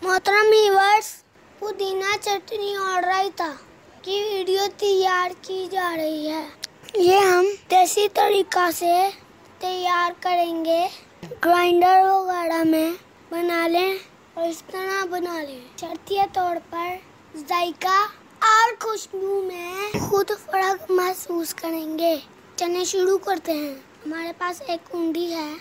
मोहतरम व्यूअर्स, पुदीना चटनी और रायता की वीडियो तैयार की जा रही है। ये हम देसी तरीका से तैयार करेंगे। ग्राइंडर वगैरह में बना लें और इस तरह बना लें। शर्तिया तौर पर जायका और खुशबू में खुद फर्क महसूस करेंगे। चलिए शुरू करते हैं। हमारे पास एक कुंडी है।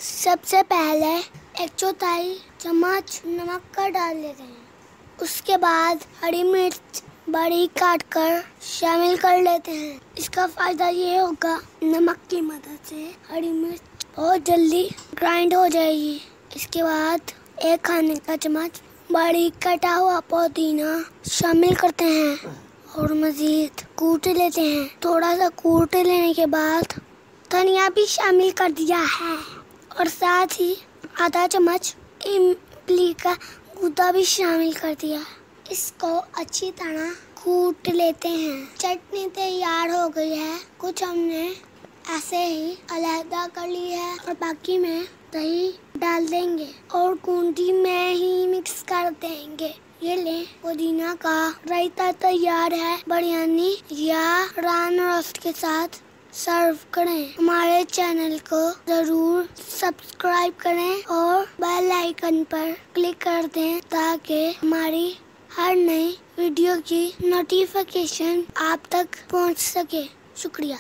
सबसे पहले 1/4 चम्मच नमक का डाल लेते हैं। उसके बाद हरी मिर्च बारीक काट कर शामिल कर लेते हैं। इसका फायदा ये होगा, नमक की मदद से हरी मिर्च बहुत जल्दी ग्राइंड हो जाएगी। इसके बाद 1 खाने का चम्मच बारीक कटा हुआ पुदीना शामिल करते हैं और मजीद कूट लेते हैं। थोड़ा सा कूट लेने के बाद धनिया भी शामिल कर दिया है और साथ ही आधा चम्मच इमली का गूदा भी शामिल कर दिया। इसको अच्छी तरह कूट लेते हैं। चटनी तैयार हो गई है। कुछ हमने ऐसे ही अलहदा कर ली है और बाकी में दही डाल देंगे और कुंडी में ही मिक्स कर देंगे। ये ले, पुदीना का रायता तैयार है। बिरयानी या रान रोस्ट के साथ सर्व करें। हमारे चैनल को जरूर सब्सक्राइब करें और बेल आइकन पर क्लिक कर दें ताकि हमारी हर नई वीडियो की नोटिफिकेशन आप तक पहुंच सके। शुक्रिया।